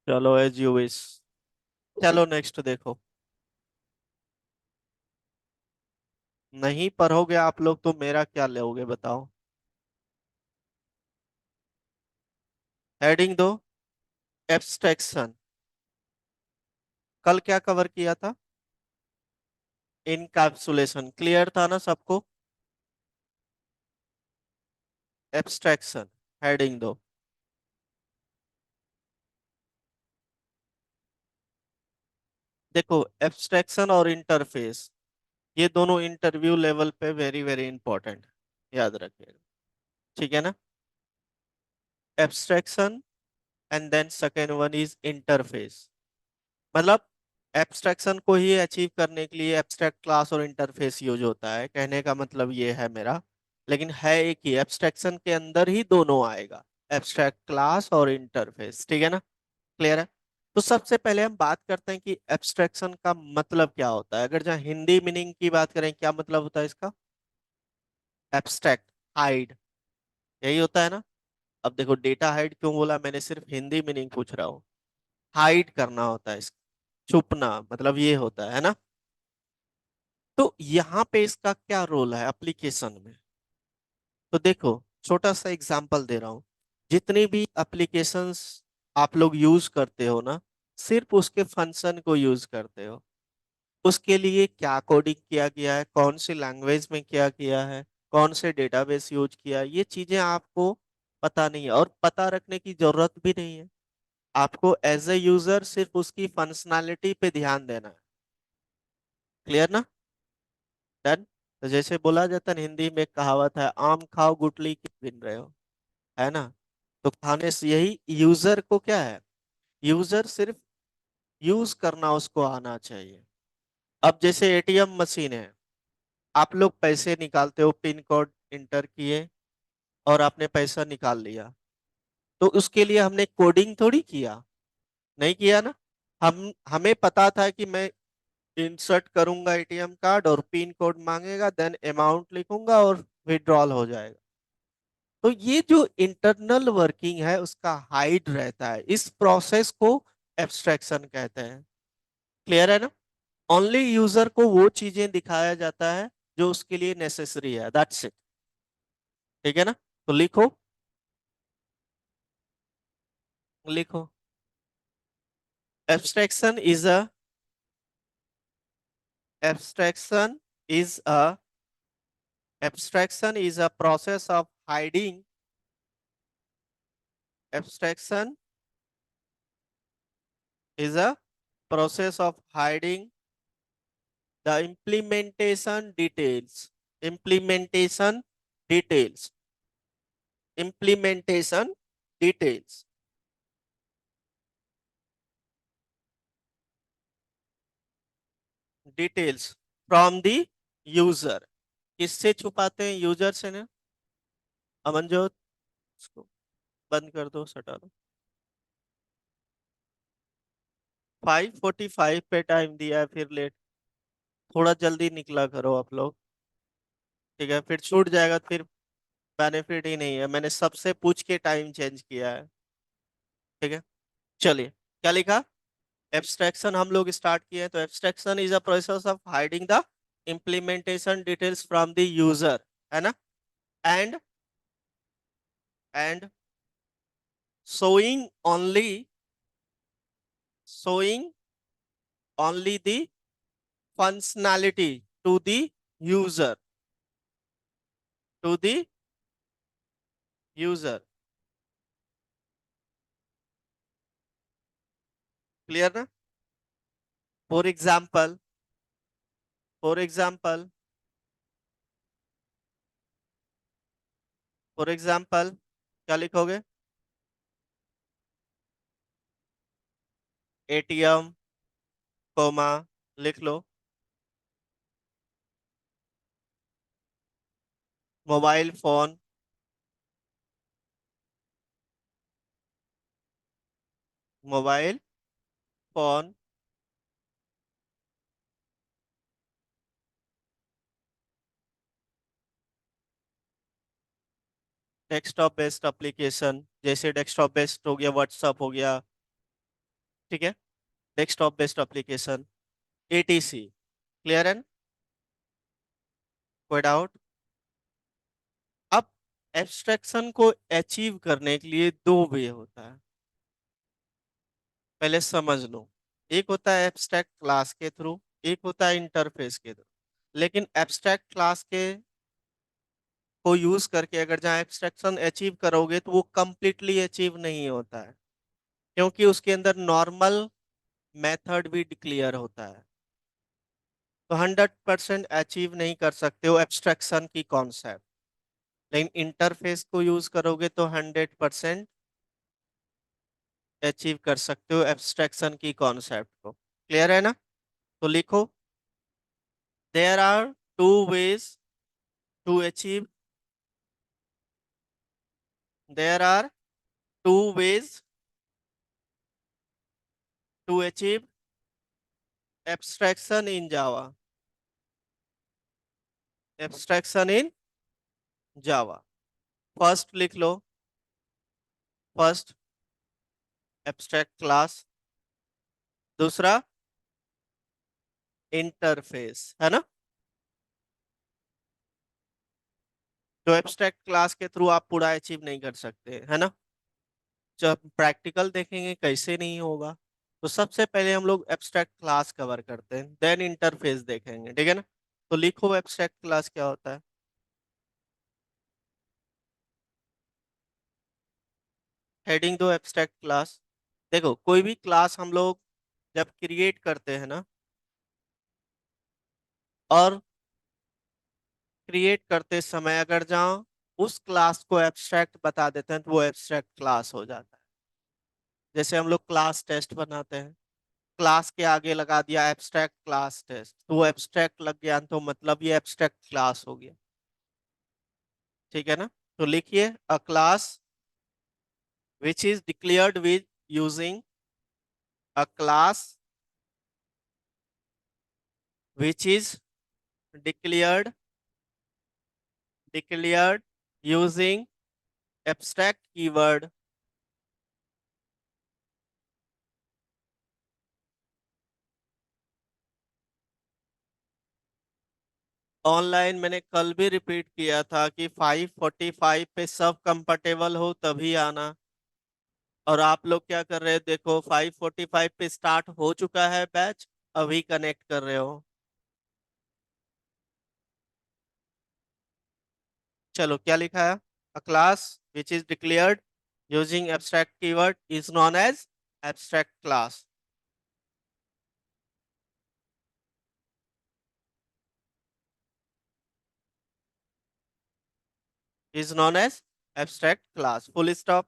चलो as you wish. चलो next देखो। नहीं पढ़ोगे आप लोग तो मेरा क्या लोगे बताओ। हेडिंग दो। एब्स्ट्रैक्शन। कल क्या कवर किया था? इनकैप्सुलेशन क्लियर था ना सबको? एब्स्ट्रैक्शन। हेडिंग दो। देखो एब्स्ट्रैक्शन और इंटरफेस ये दोनों इंटरव्यू लेवल पे वेरी वेरी इंपॉर्टेंट। याद रखिएगा। ठीक है ना? Abstraction and then second one is interface. मतलब एब्स्ट्रैक्शन को ही अचीव करने के लिए एब्स्ट्रैक्ट क्लास और इंटरफेस यूज होता है, कहने का मतलब ये है मेरा। लेकिन है एक ही, एब्स्ट्रैक्शन के अंदर ही दोनों आएगा। एब्स्ट्रैक्ट क्लास और इंटरफेस। ठीक है ना? क्लियर है? तो सबसे पहले हम बात करते हैं कि एब्स्ट्रैक्शन का मतलब क्या होता है। अगर जहाँ हिंदी मीनिंग की बात करें, क्या मतलब होता है इसका? एब्स्ट्रैक्ट, हाइड, यही होता है ना? अब देखो डेटा हाइड क्यों बोला मैंने, सिर्फ हिंदी मीनिंग पूछ रहा हूँ। हाइड करना होता है इसका, छुपना, मतलब ये होता है ना? तो यहाँ पे इसका क्या रोल है एप्लीकेशन में? तो देखो, छोटा सा एग्जांपल दे रहा हूँ। जितनी भी एप्लीकेशंस आप लोग यूज करते हो ना, सिर्फ उसके फंक्शन को यूज करते हो। उसके लिए क्या कोडिंग किया गया है, कौन सी लैंग्वेज में क्या किया है, कौन से डेटाबेस यूज किया है, ये चीजें आपको पता नहीं है और पता रखने की जरूरत भी नहीं है। आपको एज ए यूजर सिर्फ उसकी फंक्शनैलिटी पे ध्यान देना है। क्लियर ना? डन। तो जैसे बोला जाता है ना, हिंदी में एक कहावत है, आम खाओ गुठली क्यों गिन रहे हो, है ना? तो खाने से यही यूजर को क्या है, यूजर सिर्फ यूज करना उसको आना चाहिए। अब जैसे एटीएम मशीन है, आप लोग पैसे निकालते हो, पिन कोड इंटर किए और आपने पैसा निकाल लिया। तो उसके लिए हमने कोडिंग थोड़ी किया, नहीं किया ना? हमें पता था कि मैं इंसर्ट करूंगा एटीएम कार्ड और पिन कोड मांगेगा, देन अमाउंट लिखूंगा और विड्रॉल हो जाएगा। तो ये जो इंटरनल वर्किंग है उसका हाइड रहता है, इस प्रोसेस को एब्स्ट्रैक्शन कहते हैं। क्लियर है ना? ओनली यूजर को वो चीजें दिखाया जाता है जो उसके लिए नेसेसरी है, दैट्स इट। ठीक है ना? तो लिखो, लिखो। Abstraction is a abstraction is a abstraction is a process of hiding. Abstraction is a process of hiding the implementation details. Implementation details. Implementation details. Details from the user. किससे छुपाते हैं? User से ना? अमनजोत, इसको बंद कर दो, सटा दो। 5:45 पे टाइम दिया है, फिर लेट। थोड़ा जल्दी निकला करो आप लोग। ठीक है, फिर छूट जाएगा, फिर बेनिफिट ही नहीं है। मैंने सबसे पूछ के टाइम चेंज किया है। ठीक है, चलिए। क्या लिखा? एब्स्ट्रैक्शन हम लोग स्टार्ट किए हैं, तो abstraction is a process of hiding the implementation details from the user, है ना? And and showing only showing only the functionality to the user, to the user। Clear ना? For example, for example, for example क्या लिखोगे? ATM, comma, लिख लो। Mobile phone, mobile phone, desktop based application, जैसे desktop based हो गया WhatsApp हो गया, ठीक है, desktop based application, etc. Clear है? कोई डाउट? अब एब्स्ट्रैक्शन को अचीव करने के लिए दो वे होता है, पहले समझ लो। एक होता है एब्स्ट्रैक्ट क्लास के थ्रू, एक होता है इंटरफेस के थ्रू। लेकिन एब्स्ट्रैक्ट क्लास के को यूज करके अगर जहाँ एब्स्ट्रैक्शन अचीव करोगे तो वो कंप्लीटली अचीव नहीं होता है, क्योंकि उसके अंदर नॉर्मल मेथड भी डिक्लेयर होता है। तो 100% अचीव नहीं कर सकते हो एब्स्ट्रैक्शन की कॉन्सेप्ट, लेकिन इंटरफेस को यूज करोगे तो 100% अचीव कर सकते हो एब्स्ट्रैक्शन की कॉन्सेप्ट को। क्लियर है ना? तो लिखो, there are two ways to achieve, there are two ways to achieve abstraction in Java, abstraction in Java. First लिख लो, फर्स्ट एब्स्ट्रैक्ट क्लास, दूसरा इंटरफेस, है ना? तो एब्स्ट्रैक्ट क्लास के थ्रू आप पूरा अचीव नहीं कर सकते, है ना? जब प्रैक्टिकल देखेंगे कैसे नहीं होगा। तो सबसे पहले हम लोग एब्स्ट्रैक्ट क्लास कवर करते हैं, देन इंटरफेस देखेंगे, ठीक है ना? तो लिखो एब्स्ट्रैक्ट क्लास क्या होता है। हेडिंग दो एब्स्ट्रैक्ट क्लास। देखो, कोई भी क्लास हम लोग जब क्रिएट करते हैं ना, और क्रिएट करते समय अगर जहाँ उस क्लास को एब्स्ट्रैक्ट बता देते हैं तो वो एब्स्ट्रैक्ट क्लास हो जाता है। जैसे हम लोग क्लास टेस्ट बनाते हैं, क्लास के आगे लगा दिया एब्स्ट्रैक्ट क्लास टेस्ट, तो वो एब्स्ट्रैक्ट लग गया तो मतलब ये एब्स्ट्रैक्ट क्लास हो गया। ठीक है ना? तो लिखिए, अ class which is declared with using, a class which is declared declared using abstract keyword. Online मैंने कल भी रिपीट किया था कि 5:45 पे सब कंफर्टेबल हो तभी आना। और आप लोग क्या कर रहे हैं? देखो, 5:45 पे स्टार्ट हो चुका है बैच, अभी कनेक्ट कर रहे हो। चलो, क्या लिखा है? A class which is declared using abstract keyword is known as abstract class, is known as abstract class, full stop.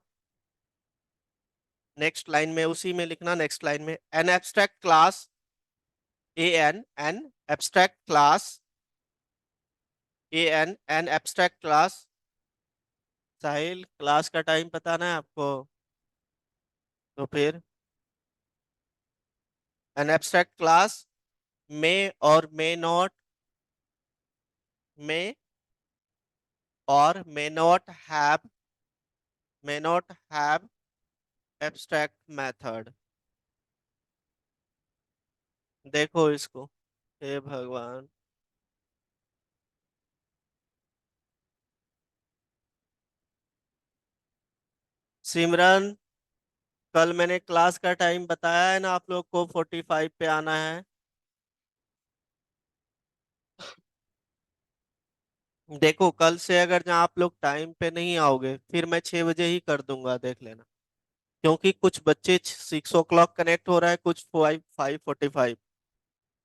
Next line में उसी में लिखना, नेक्स्ट लाइन में an abstract class, an abstract class, an abstract class. Sahil, class का time बताना है आपको? तो फिर एन एब्स्ट्रैक्ट क्लास में और मे और may not have abstract method। देखो इसको, हे भगवान। सिमरन, कल मैंने क्लास का टाइम बताया है ना आप लोग को, 45 पे आना है। देखो, कल से अगर जहाँ आप लोग टाइम पे नहीं आओगे फिर मैं 6 बजे ही कर दूंगा, देख लेना। क्योंकि कुछ बच्चे 6 o'clock कनेक्ट हो रहा है, कुछ 5:45।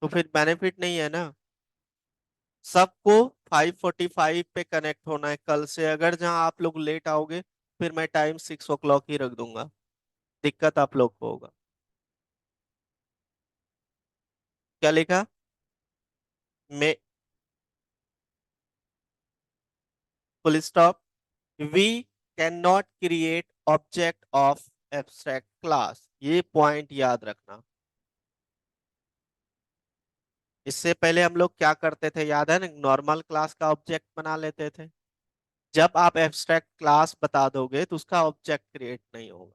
तो फिर बेनिफिट नहीं है ना। सबको 5:45 पे कनेक्ट होना है कल से। अगर जहाँ आप लोग लेट आओगे फिर मैं टाइम 6 o'clock ही रख दूंगा, दिक्कत आप लोग को होगा। क्या लिखा? May full stop, we can not create object of abstract class, ये पॉइंट याद रखना। इससे पहले हम लोग क्या करते थे याद है ना? नॉर्मल क्लास का ऑब्जेक्ट बना लेते थे, जब आप एब्स्ट्रैक्ट क्लास बता दोगे तो उसका ऑब्जेक्ट क्रिएट नहीं होगा।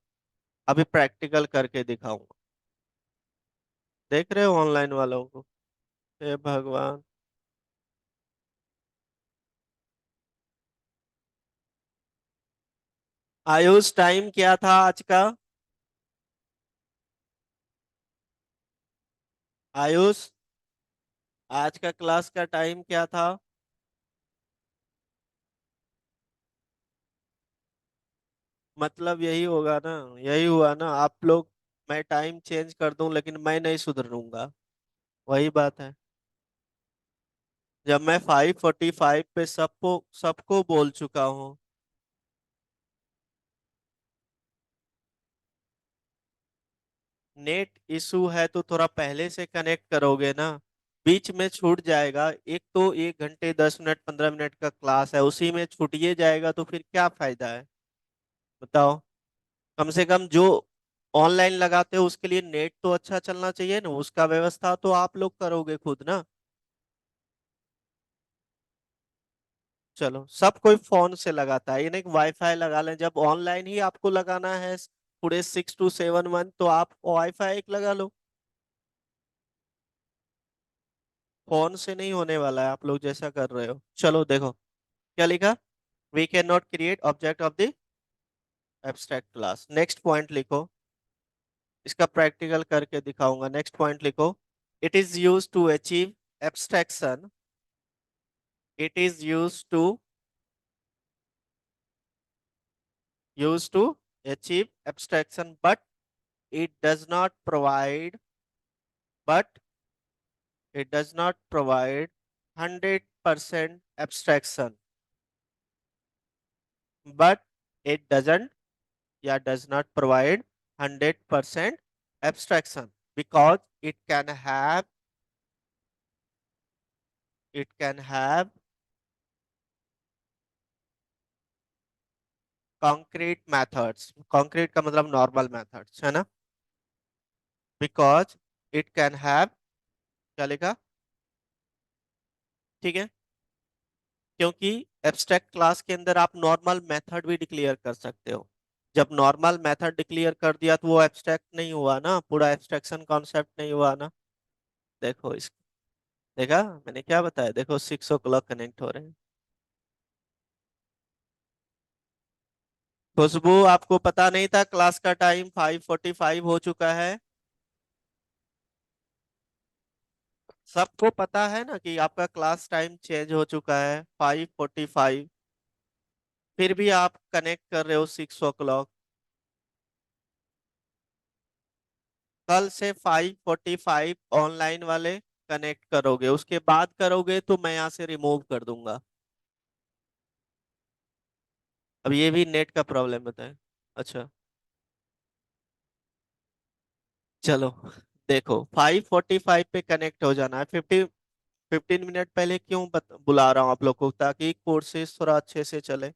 अभी प्रैक्टिकल करके दिखाऊंगा। देख रहे हो ऑनलाइन वालों को? हे भगवान। आयुष, टाइम क्या था आज का? आयुष, आज का क्लास का टाइम क्या था? मतलब यही होगा ना? यही हुआ ना आप लोग। मैं टाइम चेंज कर दूं लेकिन मैं नहीं सुधरूंगा। वही बात है। जब मैं 5:45 पे सबको सबको बोल चुका हूँ। नेट इशू है तो थोड़ा पहले से कनेक्ट करोगे ना। बीच में छूट जाएगा। एक तो 1 घंटे 10 मिनट 15 मिनट का क्लास है, उसी में छूटिए जाएगा तो फिर क्या फायदा है? बताओ। कम से कम जो ऑनलाइन लगाते हो उसके लिए नेट तो अच्छा चलना चाहिए ना, उसका व्यवस्था तो आप लोग करोगे खुद ना। चलो, सब कोई फोन से लगाता है, ये नहीं कि वाईफाई लगा लें। जब ऑनलाइन ही आपको लगाना है पूरे 6 to 7 मंथ, तो आप वाईफाई एक लगा लो। फोन से नहीं होने वाला है आप लोग जैसा कर रहे हो। चलो देखो क्या लिखा। We can not create object of the abstract class. Next point लिखो। इसका प्रैक्टिकल करके दिखाऊंगा। नेक्स्ट पॉइंट लिखो। It is use to achieve abstraction. It is used to achieve abstraction, it does not provide but it does not provide 100% abstraction. But it doesn't, yeah, does not provide 100% abstraction because it can have concrete methods. Concrete का मतलब normal methods है ना? Because it can have, क्या लिखा? ठीक है। क्योंकि abstract class के अंदर आप नॉर्मल मेथड भी डिक्लेयर कर सकते हो। जब नॉर्मल मेथड डिक्लेयर कर दिया तो वो एब्स्ट्रैक्ट नहीं हुआ ना, पूरा एब्स्ट्रैक्शन कॉन्सेप्ट नहीं हुआ ना। देखो इस, देखा मैंने क्या बताया? देखो 6 o'clock कनेक्ट हो रहे हैं। खुशबू, आपको पता नहीं था क्लास का टाइम 5:45 हो चुका है? सबको पता है ना कि आपका क्लास टाइम चेंज हो चुका है 5:45। फिर भी आप कनेक्ट कर रहे हो 6 o'clock। कल से 5:45 ऑनलाइन वाले कनेक्ट करोगे, उसके बाद करोगे तो मैं यहाँ से रिमूव कर दूंगा। अब ये भी नेट का प्रॉब्लम बताए। अच्छा, चलो देखो 5:45 पे कनेक्ट हो जाना है। 15 मिनट पहले क्यों बुला रहा हूँ आप लोग को, ताकि कोर्सेज थोड़ा अच्छे से चले।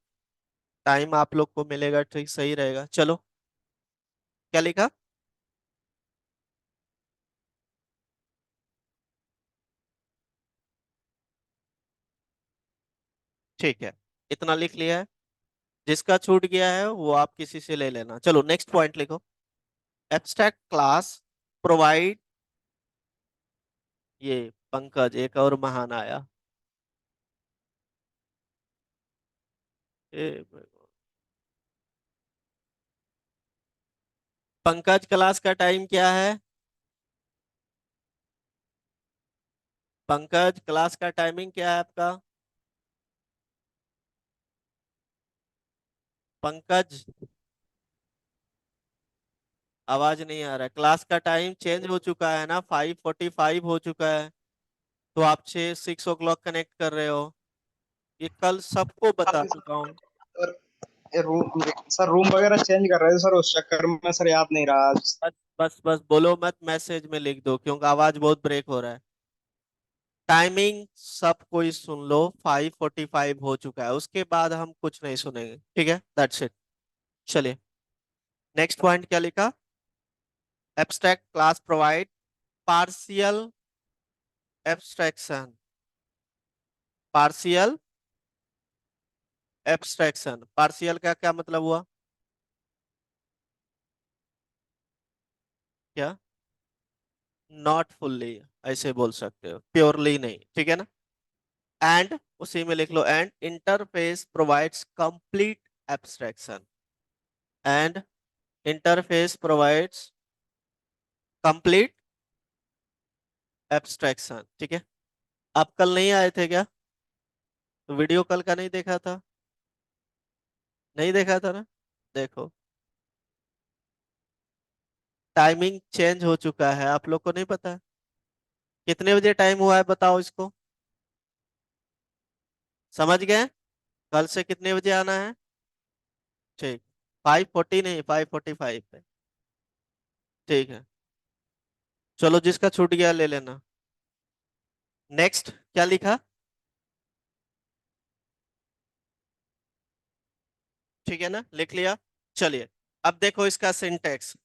टाइम आप लोग को मिलेगा, ठीक सही रहेगा। चलो क्या लिखा? ठीक है, इतना लिख लिया है। जिसका छूट गया है वो आप किसी से ले लेना। चलो नेक्स्ट पॉइंट लिखो। एब्स्ट्रैक्ट क्लास प्रोवाइड, ये पंकज एक और महान आया। ए, पंकज, क्लास का टाइम क्या है? पंकज, क्लास का टाइमिंग क्या है आपका? पंकज, आवाज नहीं आ रहा है। क्लास का टाइम चेंज हो चुका है ना, 5:45 हो चुका है। तो आप 6 o'clock कनेक्ट कर रहे हो। ये कल सबको बता काफी चुका हूँ। सर, रूम सर रूम वगैरह चेंज कर रहे थे सर, उस चक्कर में सर याद नहीं रहा आज। बस बस बस बोलो मत, मैसेज में लिख दो क्योंकि आवाज बहुत ब्रेक हो रहा है। टाइमिंग सब कोई सुन लो, 5:45 हो चुका है, उसके बाद हम कुछ नहीं सुनेंगे, ठीक है? That's it. चलिए नेक्स्ट पॉइंट क्या लिखा। Abstract class provide partial abstraction. Partial abstraction, partial का क्या मतलब हुआ? क्या? नॉट फुल्ली, ऐसे बोल सकते हो, प्योरली नहीं, ठीक है ना। एंड उसी में लिख लो, and interface provides complete abstraction, and interface provides complete abstraction, ठीक है। आप कल नहीं आए थे क्या? तो वीडियो कल का नहीं देखा था? नहीं देखा था ना? देखो, टाइमिंग चेंज हो चुका है, आप लोग को नहीं पता? कितने बजे टाइम हुआ है बताओ इसको। समझ गए? कल से कितने बजे आना है? ठीक, 5:40 नहीं, 5:45 पे। ठीक है, चलो जिसका छूट गया ले लेना। नेक्स्ट क्या लिखा? ठीक है ना, लिख लिया। चलिए, अब देखो इसका सिंटेक्स।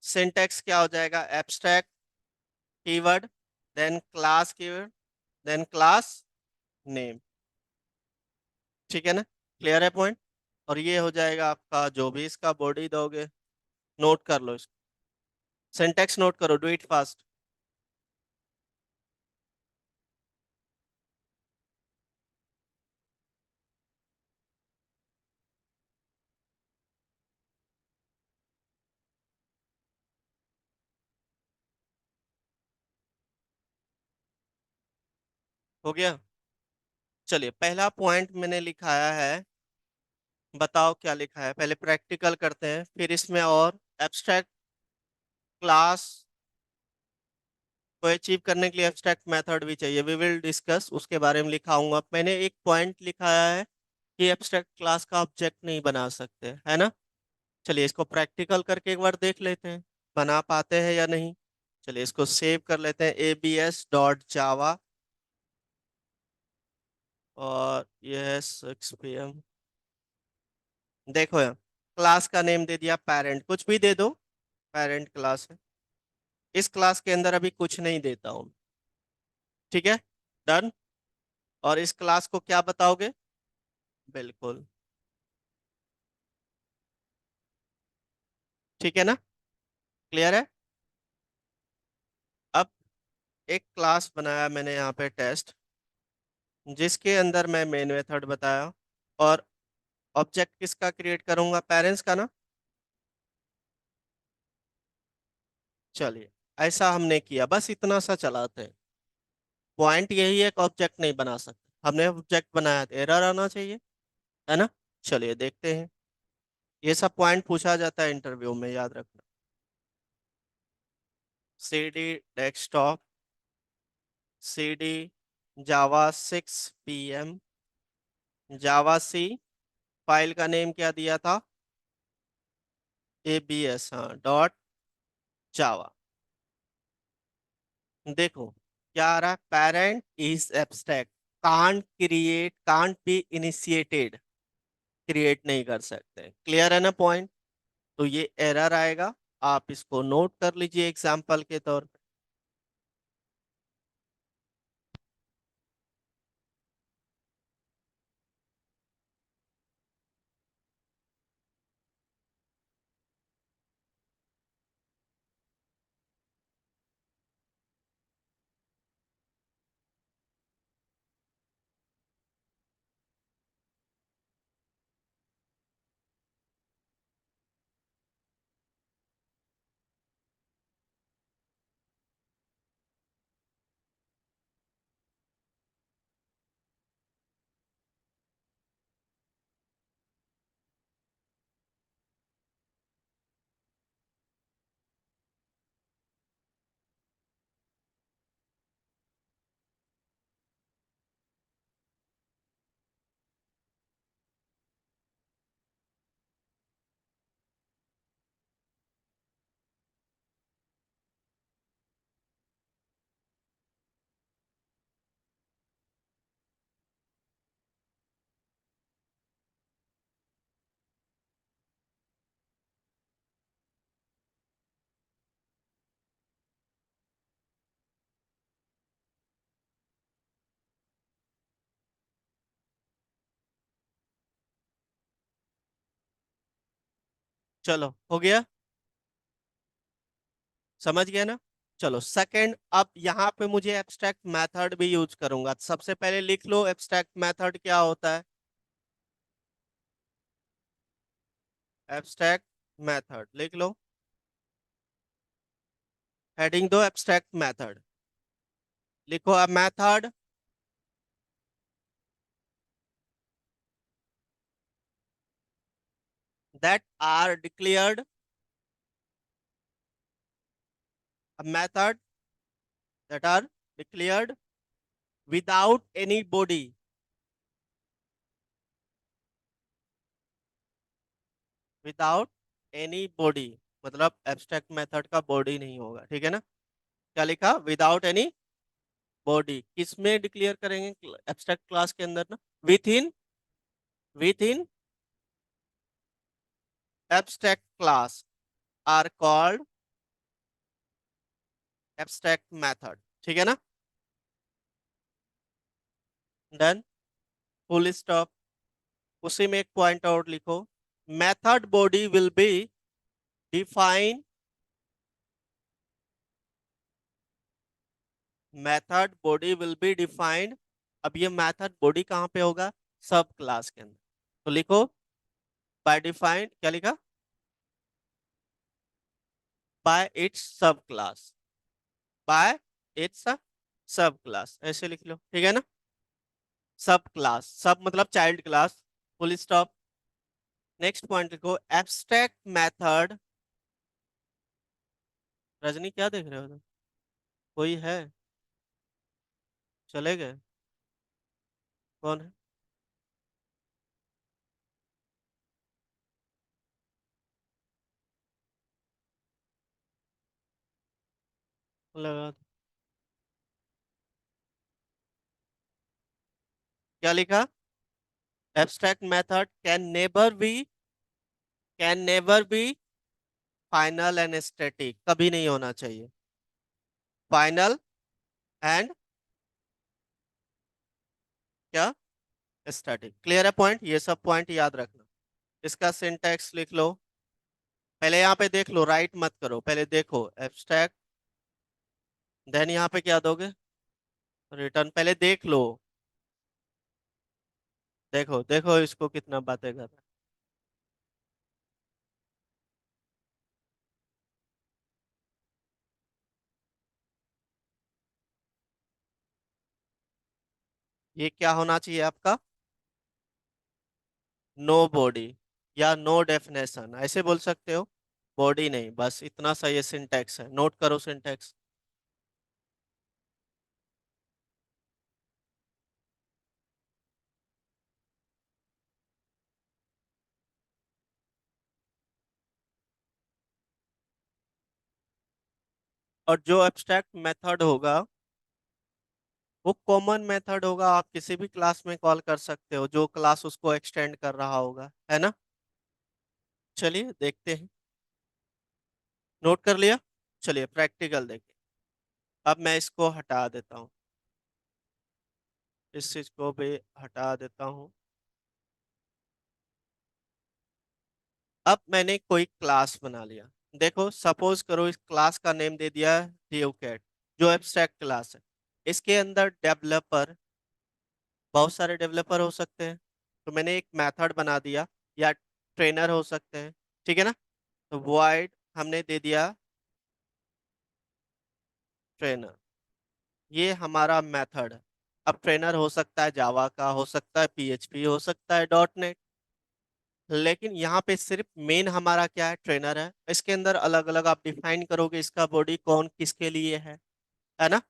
सिंटेक्स क्या हो जाएगा? Abstract keyword, then class keyword, then class name, ठीक है ना। क्लियर है पॉइंट? और ये हो जाएगा आपका जो भी इसका बॉडी दोगे। नोट कर लो इसको, सिंटेक्स नोट करो, डू इट फास्ट। हो गया? चलिए, पहला पॉइंट मैंने लिखाया है, बताओ क्या लिखा है, पहले प्रैक्टिकल करते हैं फिर इसमें और। एब्स्ट्रैक्ट क्लास को अचीव करने के लिए एब्स्ट्रैक्ट मेथड भी चाहिए, वी विल डिस्कस, उसके बारे में लिखाऊंगा। मैंने एक पॉइंट लिखाया है कि एब्स्ट्रैक्ट क्लास का ऑब्जेक्ट नहीं बना सकते, है ना। चलिए इसको प्रैक्टिकल करके एक बार देख लेते हैं, बना पाते हैं या नहीं। चलिए इसको सेव कर लेते हैं, abs.java, और ये है 6 PM। देखो यार, क्लास का नेम दे दिया पेरेंट, कुछ भी दे दो, पेरेंट क्लास है। इस क्लास के अंदर अभी कुछ नहीं देता हूँ, ठीक है। डन। और इस क्लास को क्या बताओगे? बिल्कुल, ठीक है ना। क्लियर है? अब एक क्लास बनाया मैंने यहाँ पे टेस्ट, जिसके अंदर मैं मेन मेथड बताया, और ऑब्जेक्ट किसका क्रिएट करूंगा? पेरेंट्स का ना। चलिए, ऐसा हमने किया, बस इतना सा चलाते हैं। पॉइंट यही है कि ऑब्जेक्ट नहीं बना सकते, हमने ऑब्जेक्ट बनाया तो एरर आना चाहिए, है ना। चलिए देखते हैं, ये सब पॉइंट पूछा जाता है इंटरव्यू में, याद रखना। CD desktop, CD Java 6 PM, जावा सी, फाइल का नेम क्या दिया था? abs, हाँ, .java। देखो क्या आ रहा है, parent is abstract, can't create, can't be initiated, create नहीं कर सकते। क्लियर है ना पॉइंट? तो ये एरर आएगा, आप इसको नोट कर लीजिए एग्जाम्पल के तौर पे। चलो हो गया, समझ गया ना। चलो सेकंड, अब यहाँ पे मुझे एब्स्ट्रैक्ट मेथड भी यूज करूंगा। सबसे पहले लिख लो एब्स्ट्रैक्ट मेथड क्या होता है। एब्स्ट्रैक्ट मेथड लिख लो, हेडिंग दो एब्स्ट्रैक्ट मेथड। लिखो a method that are declared, a method that are declared without any body, without any body, मतलब एब्स्ट्रैक्ट मेथड का बॉडी नहीं होगा, ठीक है ना। क्या लिखा, विदाउट एनी बॉडी, किसमें डिक्लेयर करेंगे, एब्स्ट्रैक्ट क्लास के अंदर ना, within, within abstract class are called abstract method, ठीक है ना। Done, full stop. उसी में एक पॉइंट आउट लिखो, method body will be define, method body will be defined. अब ये मेथड बॉडी कहाँ पे होगा, सब क्लास के अंदर। तो लिखो बाय डिफाइंड, क्या लिखा, बाय इट्स सब क्लास, बाय इट्स सब क्लास, ऐसे लिख लो, ठीक है ना। सब क्लास, सब मतलब child class, full stop. Next point लिखो, एब्स्ट्रैक्ट मेथड, रजनी क्या देख रहे हो तुम? कोई है, चले गए, कौन है, लगा दो। क्या लिखा, abstract method can never be final and static, कभी नहीं होना चाहिए फाइनल एंड क्या, स्टैटिक। क्लियर है पॉइंट, ये सब पॉइंट याद रखना। इसका सिंटैक्स लिख लो, पहले यहाँ पे देख लो, राइट मत करो, पहले देखो एब्स्ट्रैक्ट, देन यहाँ पे क्या दोगे, रिटर्न, पहले देख लो। देखो देखो इसको कितना बातें कर रहा है। ये क्या होना चाहिए आपका, नो बॉडी या नो डेफिनेशन, ऐसे बोल सकते हो, बॉडी नहीं, बस इतना सा ये सिंटैक्स है, नोट करो सिंटैक्स। और जो एब्स्ट्रैक्ट मेथड होगा वो कॉमन मेथड होगा, आप किसी भी क्लास में कॉल कर सकते हो, जो क्लास उसको एक्सटेंड कर रहा होगा, है ना। चलिए देखते हैं, नोट कर लिया। चलिए प्रैक्टिकल देखिए, अब मैं इसको हटा देता हूँ, इस चीज को भी हटा देता हूँ। अब मैंने कोई क्लास बना लिया, देखो सपोज करो इस क्लास का नेम दे दिया डेवकेट, जो एब्स्ट्रैक्ट क्लास है। इसके अंदर डेवलपर, बहुत सारे डेवलपर हो सकते हैं, तो मैंने एक मेथड बना दिया, या ट्रेनर हो सकते हैं, ठीक है ना। तो वॉइड हमने दे दिया ट्रेनर, ये हमारा मेथड है। अब ट्रेनर हो सकता है जावा का, हो सकता है पीएचपी, हो सकता है डॉट नेट, लेकिन यहाँ पे सिर्फ मेन हमारा क्या है, ट्रेनर है। इसके अंदर अलग अलग आप डिफाइन करोगे इसका बॉडी कौन किसके लिए है ना,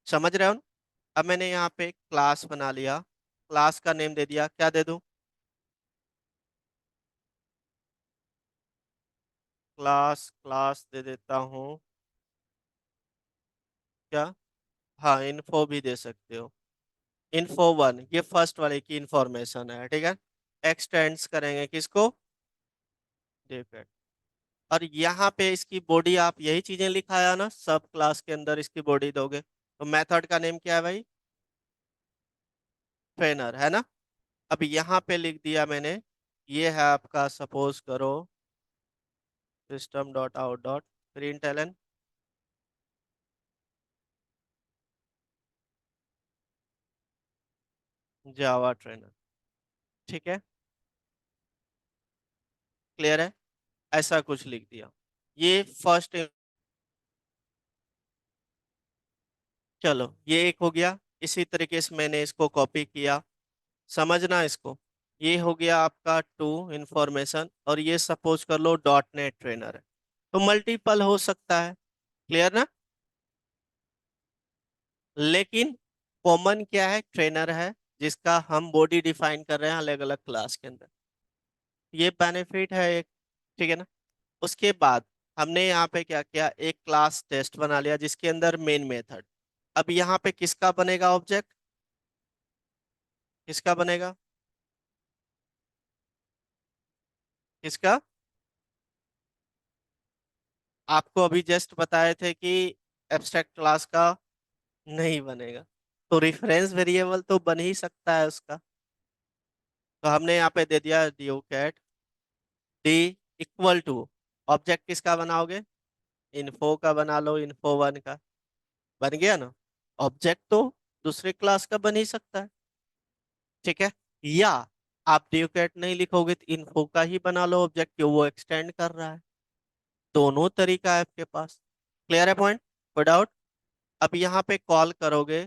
समझ रहे हो ना? अब मैंने यहाँ पे क्लास बना लिया, क्लास का नेम दे दिया, क्या दे दूं, क्लास, क्लास दे देता हूँ क्या, हाँ इन्फो भी दे सकते हो, इन्फो वन, ये फर्स्ट वाले की इंफॉर्मेशन है, ठीक है। एक्सटेंड्स करेंगे किसको, डिफेक्ट। और यहाँ पे इसकी बॉडी आप यही चीजें लिखाया ना, सब क्लास के अंदर इसकी बॉडी दोगे, तो मेथड का नेम क्या है भाई, ट्रेनर, है ना। अब यहाँ पे लिख दिया मैंने, ये है आपका, सपोज करो system dot out dot println Java trainer. ठीक है, क्लियर है, ऐसा कुछ लिख दिया। ये फर्स्ट, चलो ये एक हो गया। इसी तरीके से मैंने इसको कॉपी किया, समझना इसको। ये हो गया आपका टू इंफॉर्मेशन, और ये सपोज कर लो डॉट नेट ट्रेनर है, तो मल्टीपल हो सकता है, क्लियर ना। लेकिन कॉमन क्या है, ट्रेनर है, जिसका हम बॉडी डिफाइन कर रहे हैं अलग अलग क्लास के अंदर। ये बेनिफिट है एक, ठीक है ना। उसके बाद हमने यहाँ पे क्या किया, एक क्लास टेस्ट बना लिया जिसके अंदर मेन मेथड। अब यहाँ पे किसका बनेगा ऑब्जेक्ट, किसका बनेगा, किसका। आपको अभी जस्ट बताए थे कि एब्स्ट्रैक्ट क्लास का नहीं बनेगा, तो रेफरेंस वेरिएबल तो बन ही सकता है उसका। तो हमने यहाँ पे दे दिया ड्यू कैट डी इक्वल टू, ऑब्जेक्ट किसका बनाओगे, इन्फो का बना लो, इन्फो वन का। बन गया ना, ऑब्जेक्ट तो दूसरे क्लास का बन ही सकता है, ठीक है। या आप ड्यू कैट नहीं लिखोगे तो इन्फो का ही बना लो ऑब्जेक्ट, क्यों, वो एक्सटेंड कर रहा है। दोनों तरीका है आपके पास, क्लियर है पॉइंट, कोई डाउट। अब यहाँ पे कॉल करोगे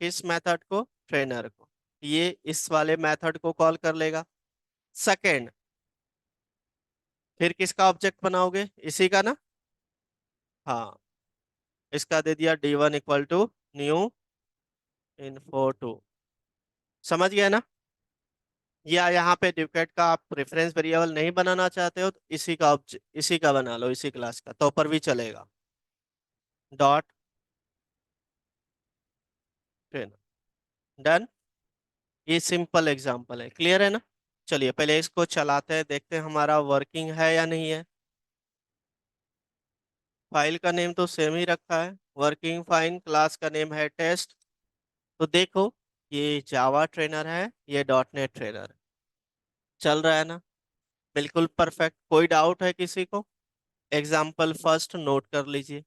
किस मेथड को, ट्रेनर को, ये इस वाले मेथड को कॉल कर लेगा। सेकेंड, फिर किसका ऑब्जेक्ट बनाओगे, इसी का ना। हाँ, इसका दे दिया d1 equal to new info two, समझ गया ना। या यहाँ पे डुकेट का आप रेफरेंस वेरिएबल नहीं बनाना चाहते हो तो इसी का ऑब्जेक्ट, इसी का बना लो, इसी क्लास का, तो ऊपर भी चलेगा, डॉट ट्रेनर। डन। ये सिंपल एग्जांपल है, क्लियर है ना। चलिए पहले इसको चलाते हैं, देखते हैं हमारा वर्किंग है या नहीं है। फाइल का नेम तो सेम ही रखा है, वर्किंग फाइन, क्लास का नेम है टेस्ट। तो देखो, ये जावा ट्रेनर है, ये डॉट नेट ट्रेनर है, चल रहा है ना, बिल्कुल परफेक्ट। कोई डाउट है किसी को, एग्जाम्पल फर्स्ट नोट कर लीजिए।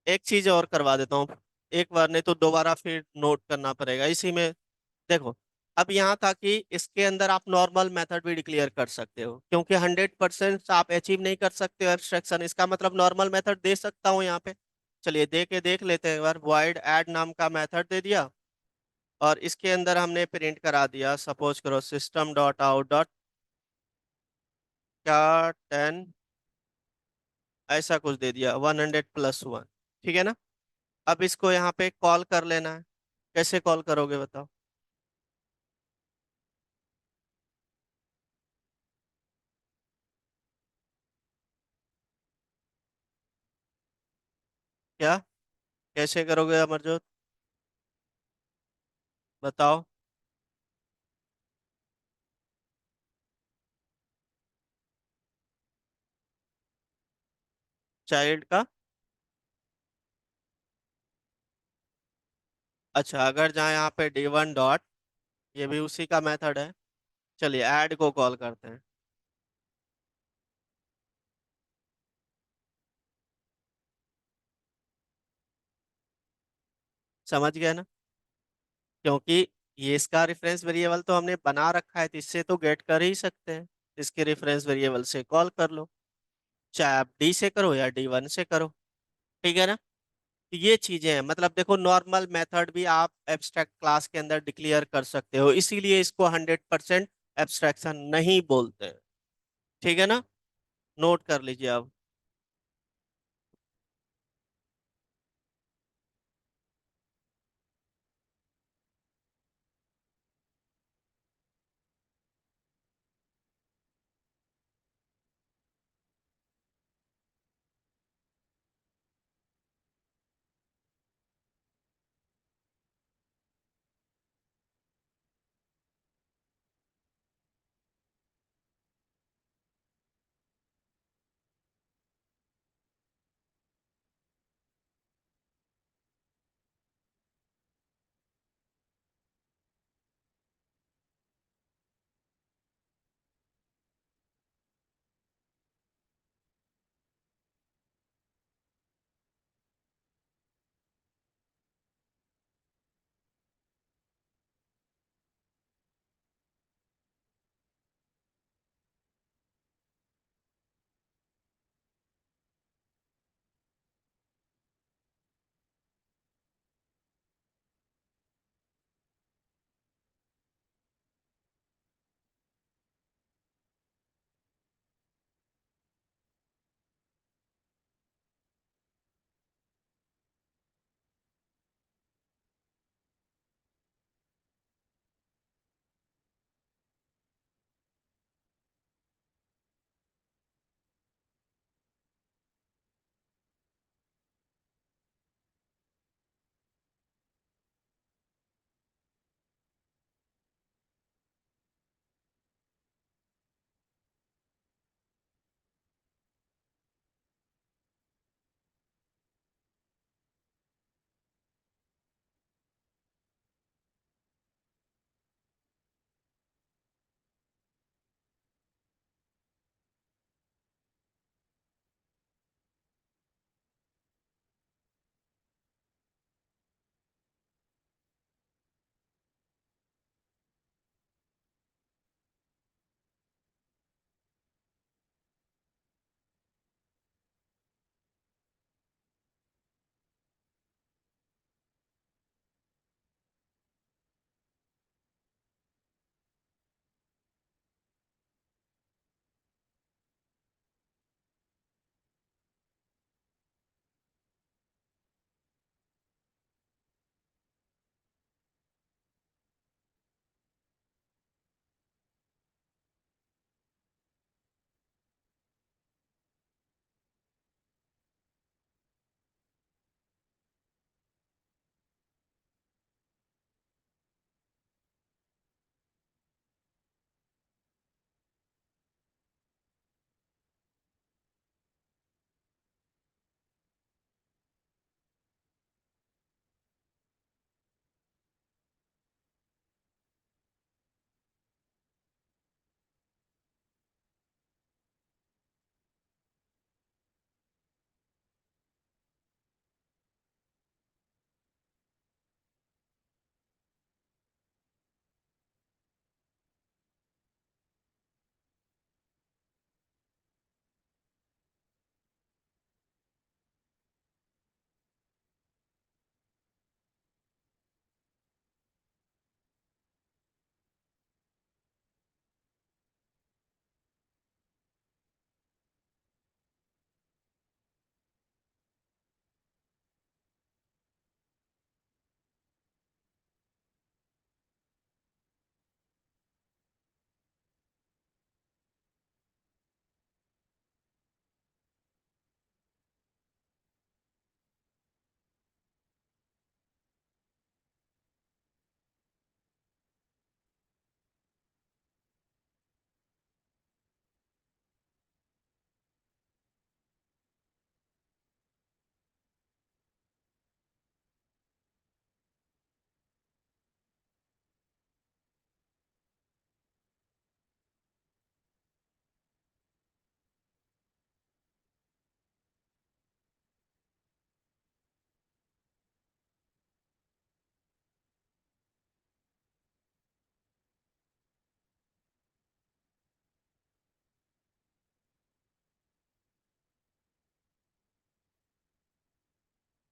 एक चीज और करवा देता हूँ, एक बार नहीं तो दोबारा फिर नोट करना पड़ेगा इसी में। देखो, अब यहाँ था कि इसके अंदर आप नॉर्मल मेथड भी डिक्लेयर कर सकते हो, क्योंकि 100% आप अचीव नहीं कर सकते हो एब्स्ट्रैक्शन, इसका मतलब नॉर्मल मेथड दे सकता हूँ यहाँ पे। चलिए दे के देख लेते हैं एक बार, वॉइड ऐड नाम का मेथड दे दिया, और इसके अंदर हमने प्रिंट करा दिया, सपोज करो सिस्टम डॉट आउट डॉट क्या 10, ऐसा कुछ दे दिया, 100+1, ठीक है ना। अब इसको यहाँ पे कॉल कर लेना है, कैसे कॉल करोगे बताओ, क्या, कैसे करोगे अमरजोत, बताओ। चाइल्ड का, अच्छा, अगर जहाँ यहाँ पे d1 डॉट, ये भी उसी का मेथड है, चलिए ऐड को कॉल करते हैं। समझ गए ना, क्योंकि ये इसका रेफरेंस वेरिएबल तो हमने बना रखा है, तो इससे तो गेट कर ही सकते हैं, इसके रेफरेंस वेरिएबल से कॉल कर लो, चाहे आप डी से करो या d1 से करो, ठीक है ना। तो ये चीजें हैं, मतलब देखो नॉर्मल मेथड भी आप एब्स्ट्रैक्ट क्लास के अंदर डिक्लेयर कर सकते हो, इसीलिए इसको 100% एब्स्ट्रैक्शन नहीं बोलते, ठीक है ना। नोट कर लीजिए अब।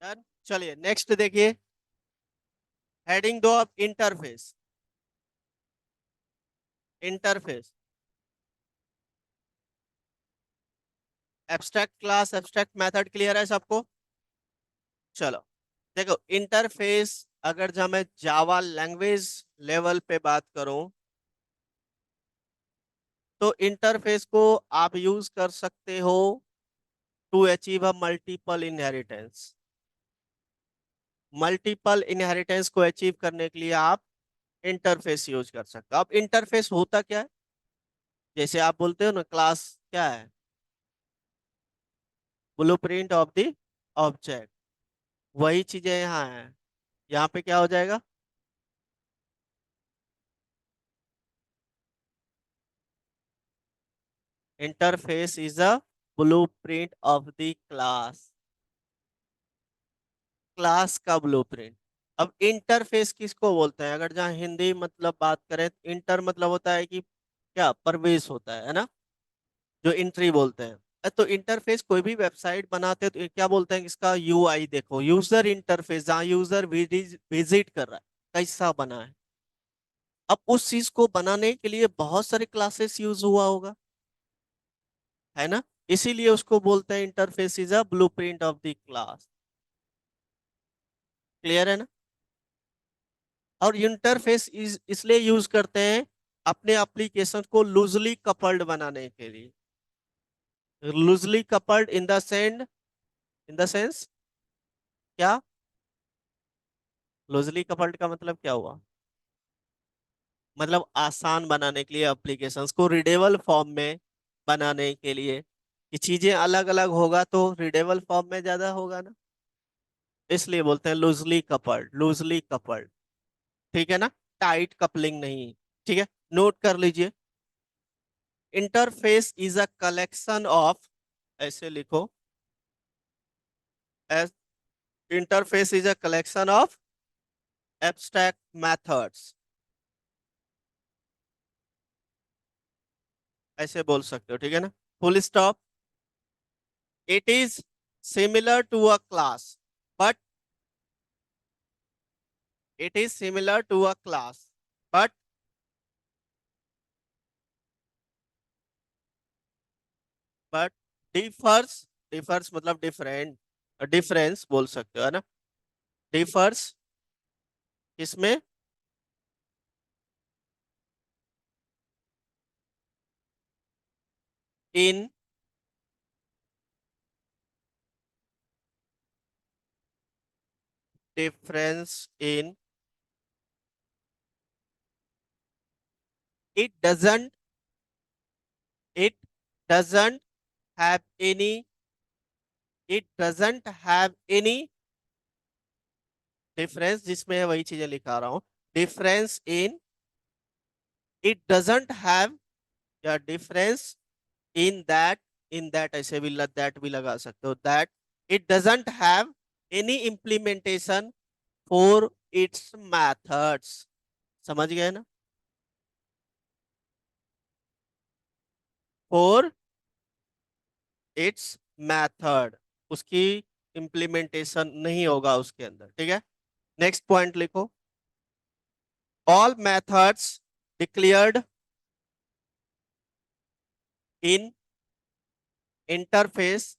डन। चलिए नेक्स्ट देखिए, हेडिंग दो अब interface. Interface, abstract class, abstract method, clear है सबको? चलो देखो, इंटरफेस अगर जब मैं जावा लैंग्वेज लेवल पे बात करूं, तो इंटरफेस को आप यूज कर सकते हो to achieve a multiple inheritance. Multiple inheritance को अचीव करने के लिए आप इंटरफेस यूज कर सकते हो। अब इंटरफेस होता क्या है? जैसे आप बोलते हो ना, क्लास क्या है? Blueprint of the object. वही चीजें यहाँ है। यहाँ पे क्या हो जाएगा? Interface is a blueprint of the class. Class का ब्लूप्रिंट। अब इंटरफेस किसको बोलते हैं? अगर जहाँ हिंदी मतलब बात करें, इंटर मतलब होता है कि क्या, प्रवेश होता है ना, जो एंट्री बोलते हैं। तो इंटरफेस कोई भी वेबसाइट बनाते हैं तो ये क्या बोलते हैं, इसका यूआई देखो, यूजर इंटरफेस, जहाँ यूजर विजिट कर रहा है, कैसा बना है। अब उस चीज को बनाने के लिए बहुत सारे क्लासेस यूज हुआ होगा, है ना? इसीलिए उसको बोलते हैं interface is a blueprint of the class. Clear है ना? और इंटरफेस इज इसलिए यूज करते हैं अपने एप्लीकेशन को लूजली कपल्ड बनाने के लिए। Loosely coupled in the send, in the sense क्या? लूजली कपल्ड का मतलब क्या हुआ? मतलब आसान बनाने के लिए, एप्लीकेशंस को रीडेबल फॉर्म में बनाने के लिए। कि चीजें अलग अलग होगा तो रीडेबल फॉर्म में ज्यादा होगा ना, इसलिए बोलते हैं लूजली कपल्ड, लूजली कपल्ड। ठीक है ना? टाइट कपलिंग नहीं। ठीक है, नोट कर लीजिए। Interface is a collection of, ऐसे लिखो, एस, interface is a collection of abstract methods, ऐसे बोल सकते हो। ठीक है ना? Full stop. It is similar to a class, but it is similar to a class, but differs, differs मतलब डिफरेंट, डिफरेंस बोल सकते हो, है ना? डिफर्स इसमें, in, difference in, it doesn't, it doesn't have any, it doesn't have any difference, जिसमें है वही चीजें लिखा रहा हूं। Difference in, it doesn't have, या डिफरेंस इन दैट, ऐसे भी दैट भी लगा सकते हो, that it doesn't have any implementation for its methods. समझ गए ना? फॉर इट्स मैथड, उसकी इम्प्लीमेंटेशन नहीं होगा उसके अंदर। ठीक है, नेक्स्ट पॉइंट लिखो। All methods declared in interface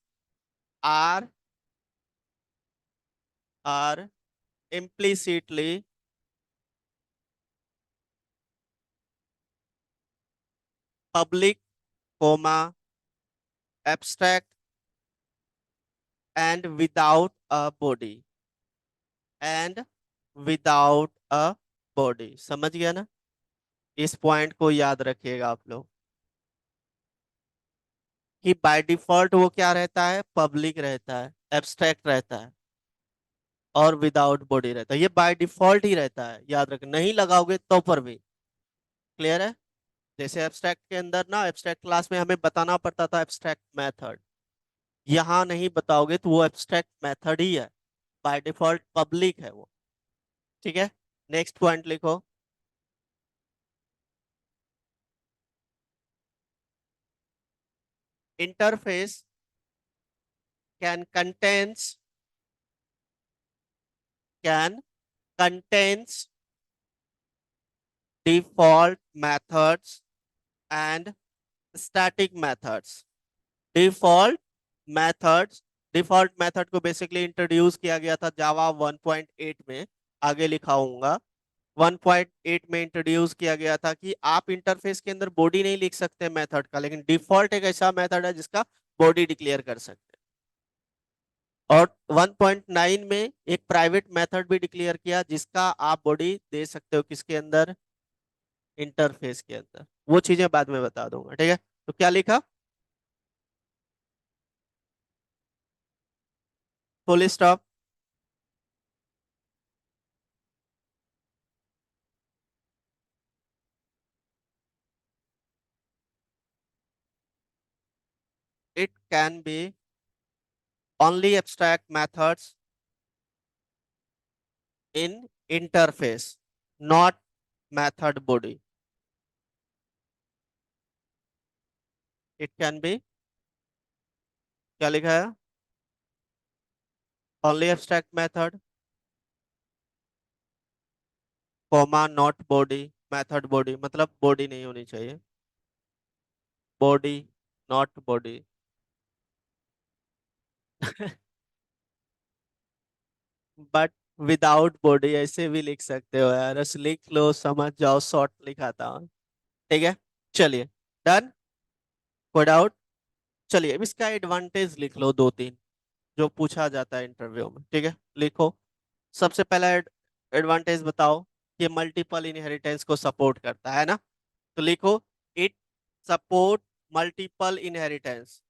are are implicitly public, comma, abstract and without a body, and without a body. समझ गया ना? इस पॉइंट को याद रखिएगा आप लोग, कि बाय डिफॉल्ट वो क्या रहता है, पब्लिक रहता है, एब्स्ट्रैक्ट रहता है, और विदाउट बॉडी रहता है। ये बाय डिफॉल्ट ही रहता है, याद रख, नहीं लगाओगे तो पर भी। क्लियर है? जैसे एब्स्ट्रैक्ट के अंदर ना, एब्स्ट्रैक्ट क्लास में हमें बताना पड़ता था एब्स्ट्रैक्ट मेथड, यहाँ नहीं बताओगे तो वो एब्स्ट्रैक्ट मेथड ही है, बाय डिफॉल्ट पब्लिक है वो। ठीक है, नेक्स्ट पॉइंट लिखो। Interface can contains can contains default methods and static methods. Default methods, default method को बेसिकली इंट्रोड्यूस किया गया था जावा 1.8 में, आगे लिखा हूंगा। 1.8 में इंट्रोड्यूस किया गया था कि आप इंटरफेस के अंदर बॉडी नहीं लिख सकते मेथड का, लेकिन डिफॉल्ट एक ऐसा मेथड है जिसका बॉडी डिक्लेयर कर सकते हैं। और 1.9 में एक प्राइवेट मेथड भी डिक्लेयर किया जिसका आप बॉडी दे सकते हो किसके अंदर, इंटरफेस के अंदर। वो चीजें बाद में बता दूंगा, ठीक है। तो क्या लिखा, full stop. It can be only abstract methods in interface, not method body. It can be, क्या लिखा है, only abstract method, comma not body, method body मतलब body नहीं होनी चाहिए, body not body। But without body ऐसे भी लिख सकते हो यार, बस लिख लो समझ जाओ, शॉर्ट लिखाता हूँ, ठीक है। चलिए, डन, कोई डाउट। चलिए अब इसका एडवांटेज लिख लो दो तीन, जो पूछा जाता है इंटरव्यू में, ठीक है। लिखो, सबसे पहला एडवांटेज बताओ, ये मल्टीपल इनहेरिटेंस को सपोर्ट करता है ना। तो लिखो, इट सपोर्ट मल्टीपल इनहेरिटेंस,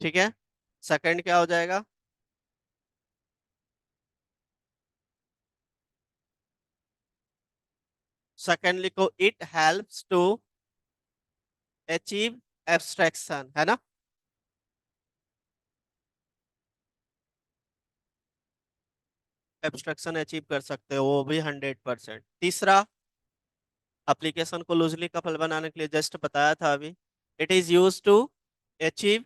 ठीक है। सेकंड क्या हो जाएगा, सेकंड लिखो, it helps to achieve abstraction, है ना। एब्स्ट्रैक्शन अचीव कर सकते हो वो भी 100%। तीसरा, एप्लीकेशन को लूजली कपल बनाने के लिए जस्ट बताया था अभी, it is use to achieve,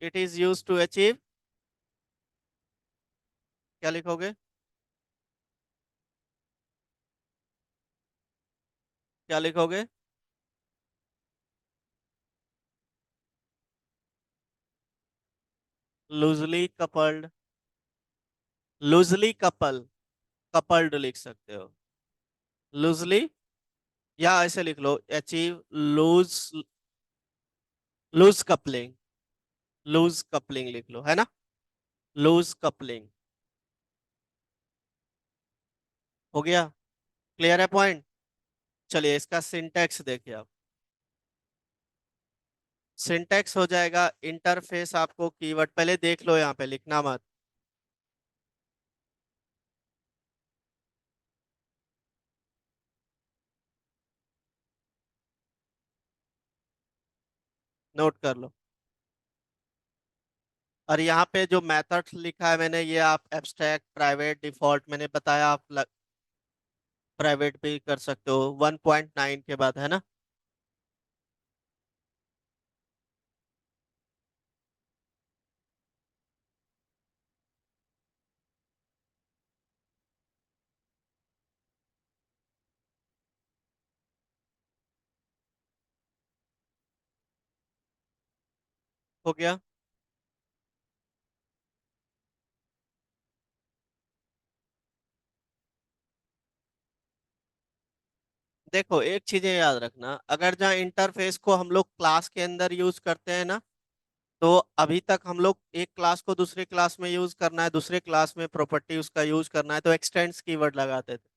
it is use to achieve, क्या लिखोगे, क्या लिखोगे, loosely coupled, loosely couple, coupled लिख सकते हो, लूजली, या ऐसे लिख लो, achieve loose, loose coupling, loose coupling लिख लो, है ना, लूज कपलिंग। हो गया, क्लियर है पॉइंट। चलिए इसका सिंटैक्स देखिए आप, सिंटैक्स हो जाएगा इंटरफेस, आपको कीवर्ड पहले देख लो, यहाँ पे लिखना मत, नोट कर लो। और यहाँ पे जो मेथड्स लिखा है मैंने, ये आप एब्स्ट्रैक्ट, प्राइवेट, डिफॉल्ट मैंने बताया, आप प्राइवेट भी कर सकते हो 1.9 के बाद, है ना। हो गया, देखो एक चीजें याद रखना, अगर जहाँ इंटरफेस को हम लोग क्लास के अंदर यूज करते हैं ना, तो अभी तक हम लोग एक क्लास को दूसरे क्लास में यूज करना है, दूसरे क्लास में प्रॉपर्टी उसका यूज करना है, तो एक्सटेंड्स कीवर्ड लगाते थे।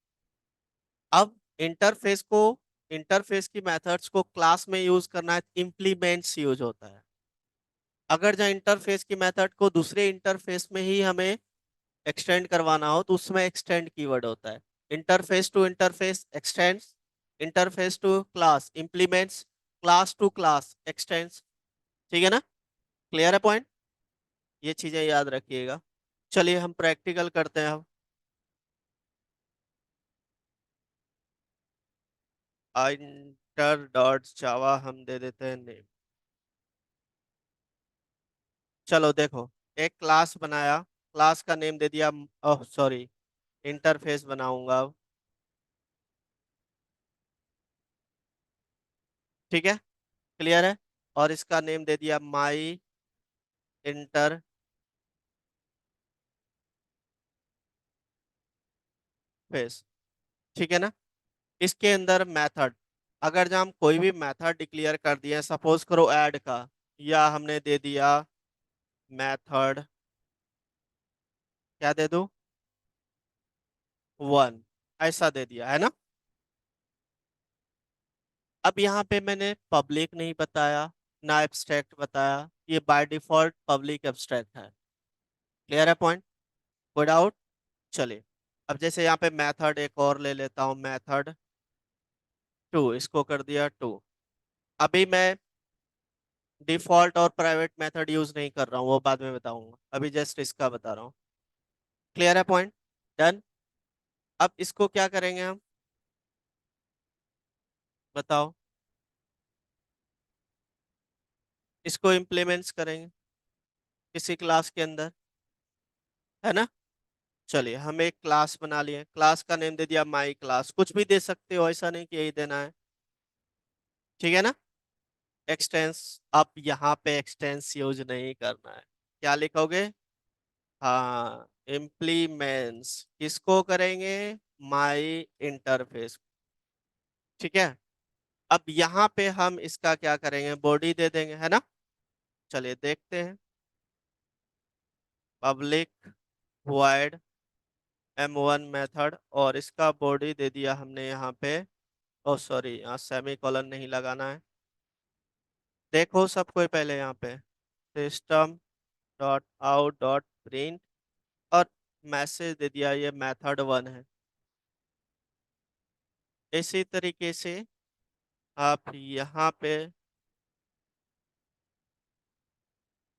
अब इंटरफेस को, इंटरफेस की मेथड्स को क्लास में यूज करना है, इम्प्लीमेंट्स यूज होता है। अगर जहाँ इंटरफेस की मेथड को दूसरे इंटरफेस में ही हमें एक्सटेंड करवाना हो, तो उसमें एक्सटेंड कीवर्ड होता है। Interface to interface extends, interface to class implements, class to class extends, ठीक है ना। क्लियर है पॉइंट, ये चीजें याद रखिएगा। चलिए हम प्रैक्टिकल करते हैं अब। इंटर डॉट जावा हम दे देते हैं नेम। चलो देखो, एक क्लास बनाया, क्लास का नेम दे दिया, ओह सॉरी, इंटरफेस बनाऊंगा। ठीक है, क्लियर है। और इसका नेम दे दिया माई इंटरफेस। ठीक है ना। इसके अंदर मेथड, अगर जो हम कोई भी मेथड डिक्लेयर कर दिया, सपोज करो ऐड का, या हमने दे दिया मेथड, क्या दे दूं, वन, ऐसा दे दिया है ना। अब यहाँ पे मैंने पब्लिक नहीं बताया, ना एब्स्ट्रैक्ट बताया, ये बाय डिफॉल्ट पब्लिक एब्स्ट्रैक्ट है। क्लियर है पॉइंट, कोई डाउट। चलिए, अब जैसे यहाँ पे मेथड एक और ले लेता हूँ, मेथड टू, इसको कर दिया टू। अभी मैं डिफॉल्ट और प्राइवेट मेथड यूज नहीं कर रहा हूँ, वो बाद में बताऊंगा, अभी जस्ट इसका बता रहा हूँ। क्लियर है पॉइंट, डन। अब इसको क्या करेंगे हम, बताओ। इसको इम्प्लीमेंट्स करेंगे किसी क्लास के अंदर, है ना। चलिए, हम एक क्लास बना लिए, क्लास का नेम दे दिया माई क्लास, कुछ भी दे सकते हो, ऐसा नहीं कि यही देना है। ठीक है ना। एक्सटेंस, अब यहाँ पे एक्सटेंस यूज नहीं करना है, क्या लिखोगे, हाँ, इम्प्लीमेंट्स किसको करेंगे, माई इंटरफेस। ठीक है। अब यहाँ पे हम इसका क्या करेंगे, बॉडी दे देंगे, है ना। चलिए देखते हैं, पब्लिक वॉइड m1 मेथड, और इसका बॉडी दे दिया हमने यहाँ पे, ओ सॉरी, यहाँ सेमी कॉलन नहीं लगाना है। देखो सब कोई पहले यहाँ पे system dot out dot print, और मैसेज दे दिया ये मेथड वन है। इसी तरीके से आप यहाँ पे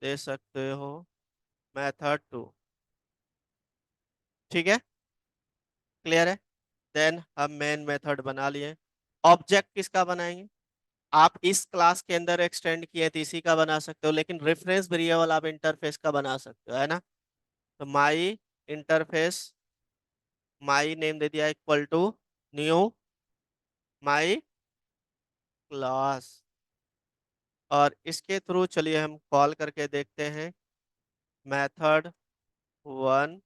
दे सकते हो मेथड टू। ठीक है, क्लियर है। देन हम मेन मेथड बना लिए। ऑब्जेक्ट किसका बनाएंगे, आप इस क्लास के अंदर एक्सटेंड किए तो इसी का बना सकते हो, लेकिन रेफरेंस वेरिएबल आप इंटरफेस का बना सकते हो, है ना। तो माई इंटरफेस, माई नेम दे दिया equal to new my class, और इसके थ्रू चलिए हम कॉल करके देखते हैं मेथड वन,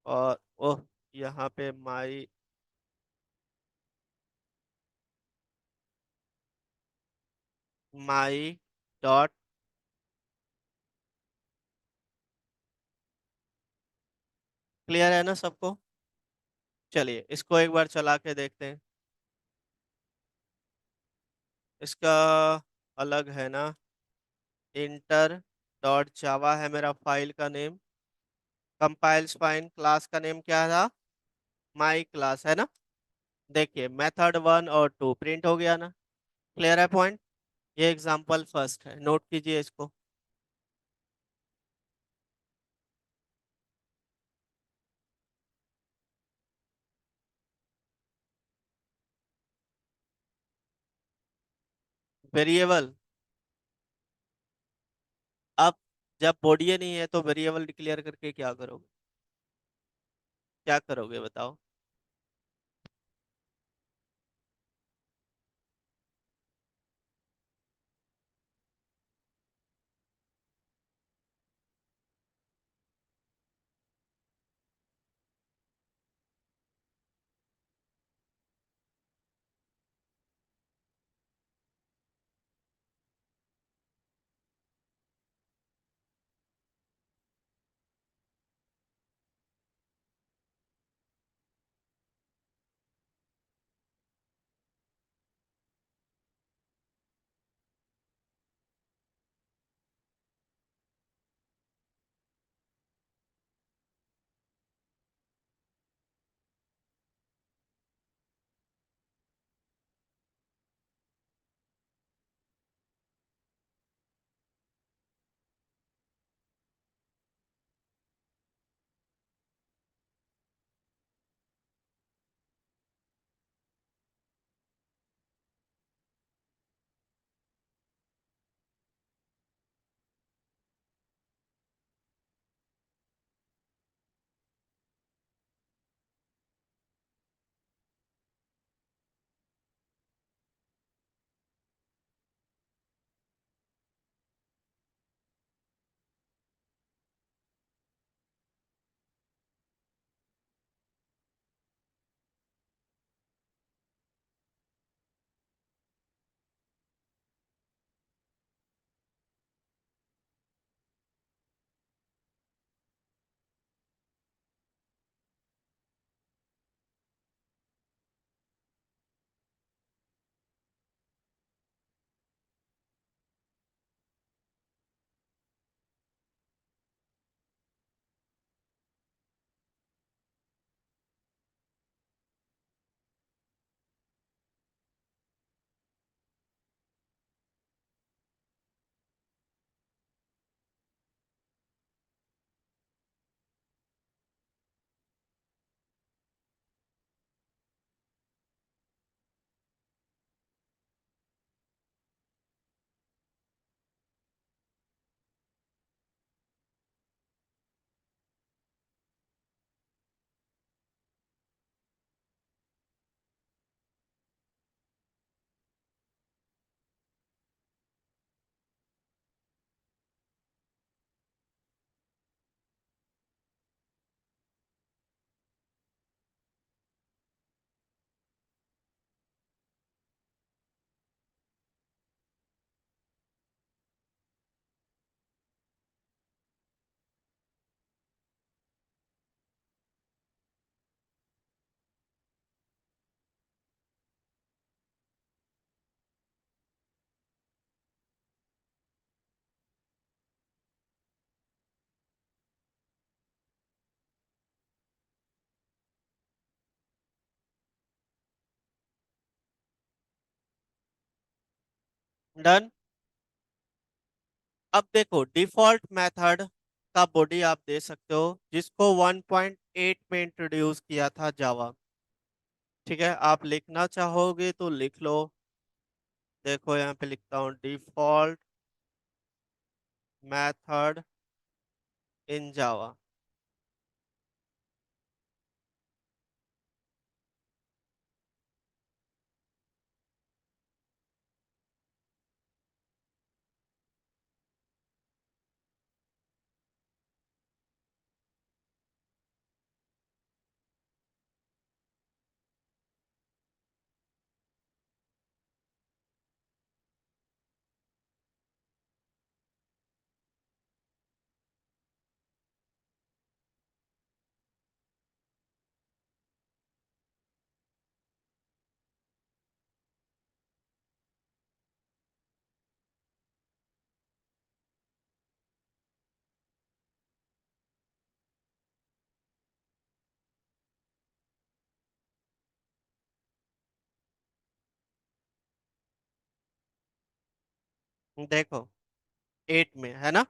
और ओह, यहाँ पे माई डॉट, क्लियर है ना सबको। चलिए इसको एक बार चला के देखते हैं, इसका अलग है ना, इंटर डॉट जावा है मेरा फाइल का नेम, कंपाइल्स फाइन, क्लास का नेम क्या था, माई क्लास, है ना। देखिए मेथड वन और टू प्रिंट हो गया ना। क्लियर है पॉइंट, ये एग्जांपल फर्स्ट है, नोट कीजिए इसको। वेरिएबल, अब जब बॉडी नहीं है तो वेरिएबल डिक्लेयर करके क्या करोगे, क्या करोगे बताओ। डन। अब देखो डिफॉल्ट मेथड का बॉडी आप दे सकते हो जिसको 1.8 में इंट्रोड्यूस किया था जावा। ठीक है, आप लिखना चाहोगे तो लिख लो। देखो यहाँ पे लिखता हूँ डिफॉल्ट मेथड इन जावा। देखो 8 में है ना,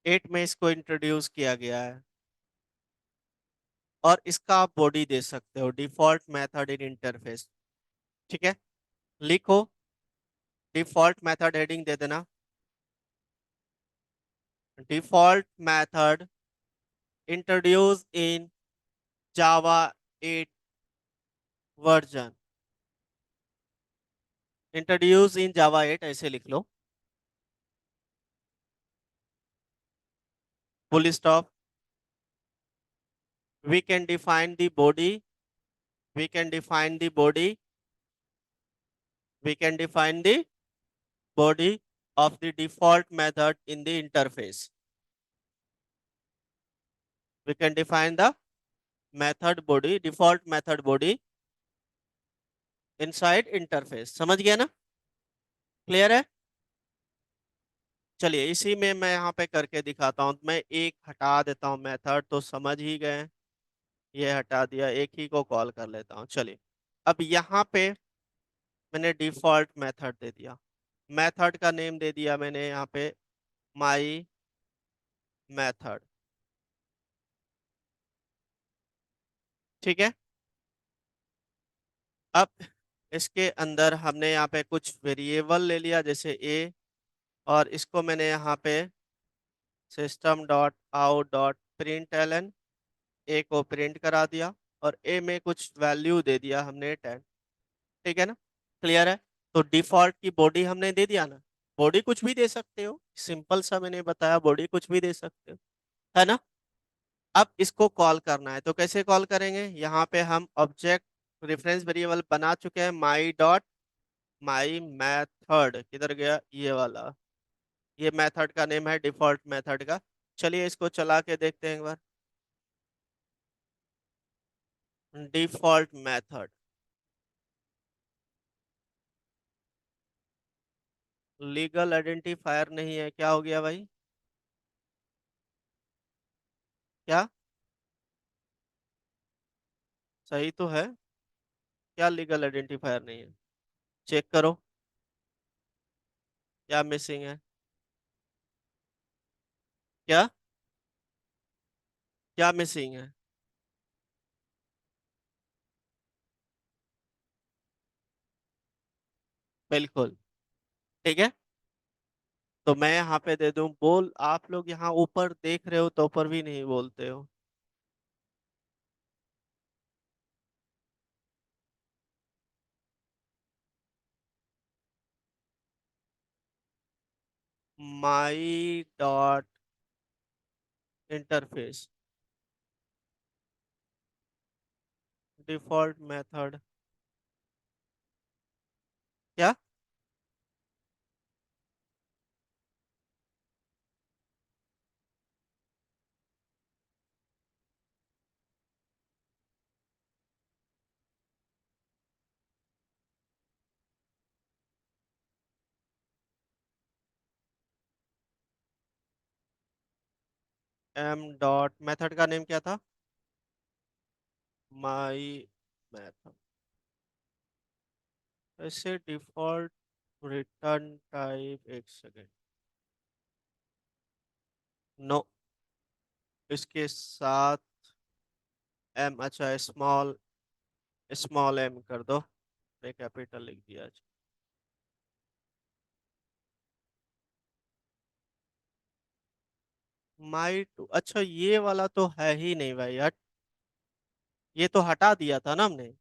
8 में इसको इंट्रोड्यूस किया गया है। और इसका आप बॉडी दे सकते हो डिफॉल्ट मेथड इन इंटरफेस। ठीक है, लिखो डिफॉल्ट मेथड हेडिंग दे देना। Default method introduce in Java 8 version. Introduce in Java 8 ऐसे लिख लो, full stop. We can define the body. We can define the body. We can define the body of the default method in the interface. We can define the method body, default method body inside interface. समझ गया ना? Clear है? चलिए इसी में मैं यहाँ पे करके दिखाता हूँ। मैं एक हटा देता हूँ मेथड, तो समझ ही गए। ये हटा दिया, एक ही को कॉल कर लेता हूँ। चलिए अब यहाँ पे मैंने डिफॉल्ट मेथड दे दिया। मेथड का नेम दे दिया मैंने यहाँ पे माई मेथड। ठीक है, अब इसके अंदर हमने यहाँ पे कुछ वेरिएबल ले लिया जैसे ए, और इसको मैंने यहाँ पे system dot out dot print L N, A को प्रिंट करा दिया और ए में कुछ वैल्यू दे दिया हमने 10। ठीक है ना, क्लियर है? तो डिफॉल्ट की बॉडी हमने दे दिया ना। बॉडी कुछ भी दे सकते हो, सिंपल सा मैंने बताया, बॉडी कुछ भी दे सकते हो, है ना। अब इसको कॉल करना है तो कैसे कॉल करेंगे? यहाँ पे हम ऑब्जेक्ट रेफरेंस वेरिएबल बना चुके हैं, माई डॉट माई मैथड। किधर गया ये वाला? ये मेथड का नेम है डिफॉल्ट मेथड का। चलिए इसको चला के देखते हैं एक बार। डिफॉल्ट मेथड लीगल आइडेंटिफायर नहीं है, क्या हो गया भाई? क्या सही तो है? क्या लीगल आइडेंटिफायर नहीं है? चेक करो क्या मिसिंग है। क्या क्या मिसिंग है? बिल्कुल ठीक है। तो मैं यहाँ पे दे दूं बोल। आप लोग यहाँ ऊपर देख रहे हो तो ऊपर भी नहीं बोलते हो। माई डॉट इंटरफेस डिफॉल्ट मेथड। क्या एम डॉट मेथड का नेम क्या था? My method. ऐसे डिफॉल्ट रिटर्न टाइप, एक सेकेंड। नो, इसके साथ एम, अच्छा स्मॉल, स्मॉल एम कर दो। मैं कैपिटल लिख दिया। माई टू, अच्छा ये वाला तो है ही नहीं भाई यार। ये तो हटा दिया था ना हमने,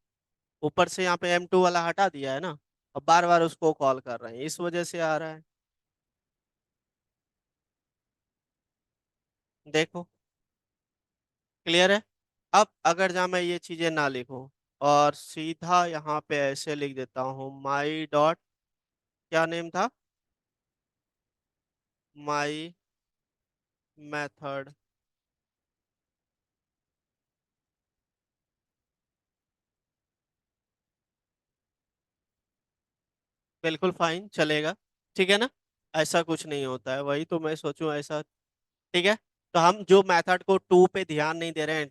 ऊपर से यहाँ पे M2 वाला हटा दिया है ना। अब बार बार उसको कॉल कर रहे हैं, इस वजह से आ रहा है। देखो, क्लियर है। अब अगर जहाँ मैं ये चीजें ना लिखूं और सीधा यहाँ पे ऐसे लिख देता हूँ, माई डॉट, क्या नेम था, माई मेथड, बिल्कुल फाइन चलेगा। ठीक है ना, ऐसा कुछ नहीं होता है, वही तो मैं सोचूं ऐसा। ठीक है, तो हम जो मेथड को टू पे ध्यान नहीं दे रहे हैं,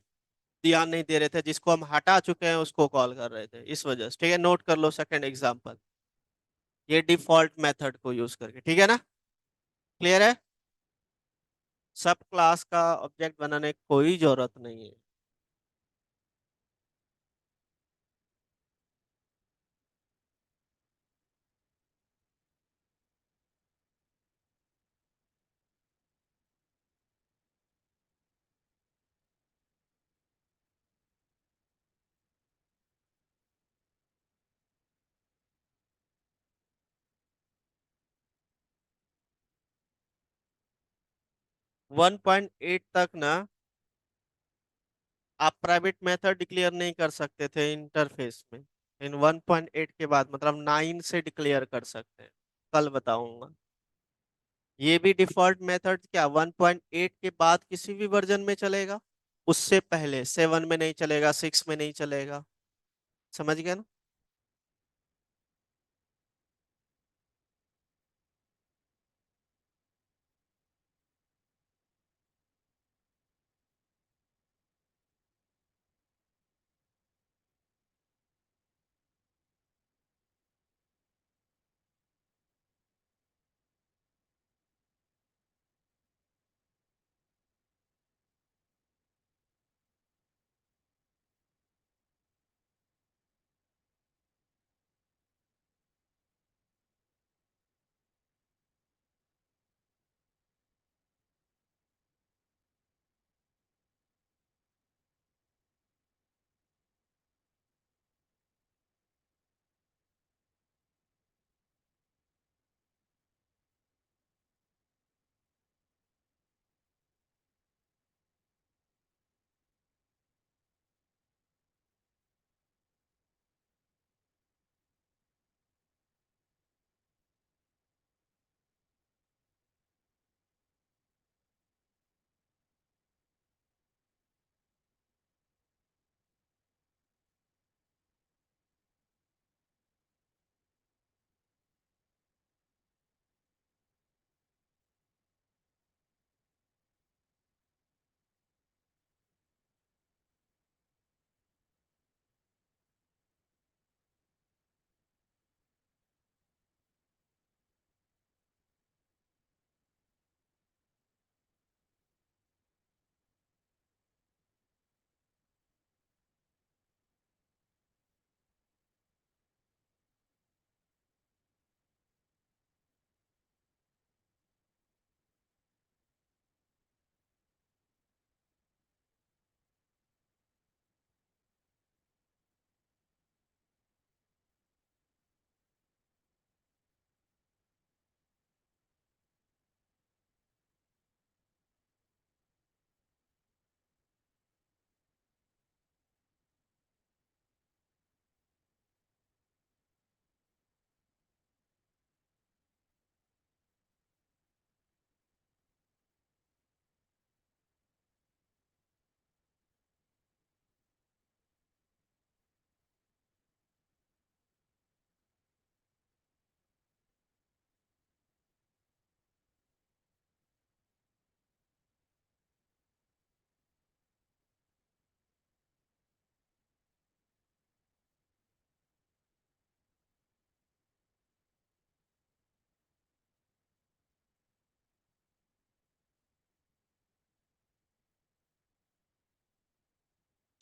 ध्यान नहीं दे रहे थे, जिसको हम हटा चुके हैं उसको कॉल कर रहे थे, इस वजह से। ठीक है, नोट कर लो सेकंड एग्जांपल, ये डिफॉल्ट मेथड को यूज करके। ठीक है ना, क्लियर है। सब क्लास का ऑब्जेक्ट बनाने की कोई जरूरत नहीं है। 1.8 तक ना आप प्राइवेट मेथड डिक्लेयर नहीं कर सकते थे इंटरफेस में। इन 1.8 के बाद मतलब 9 से डिक्लेयर कर सकते हैं, कल बताऊंगा। ये भी डिफॉल्ट मेथड क्या 1.8 के बाद किसी भी वर्जन में चलेगा, उससे पहले 7 में नहीं चलेगा, 6 में नहीं चलेगा। समझ गए ना।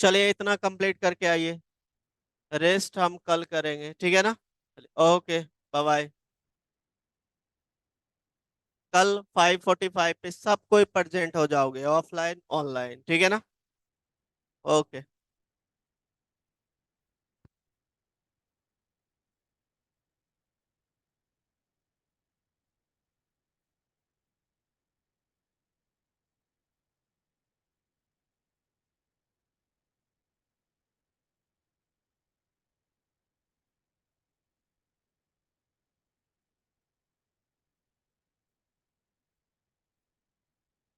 चलिए इतना कंप्लीट करके आइए, रेस्ट हम कल करेंगे, ठीक है ना? Okay, bye bye. कल 5:45 पे सब कोई प्रेजेंट हो जाओगे, ऑफलाइन ऑनलाइन, ठीक है ना? ओके।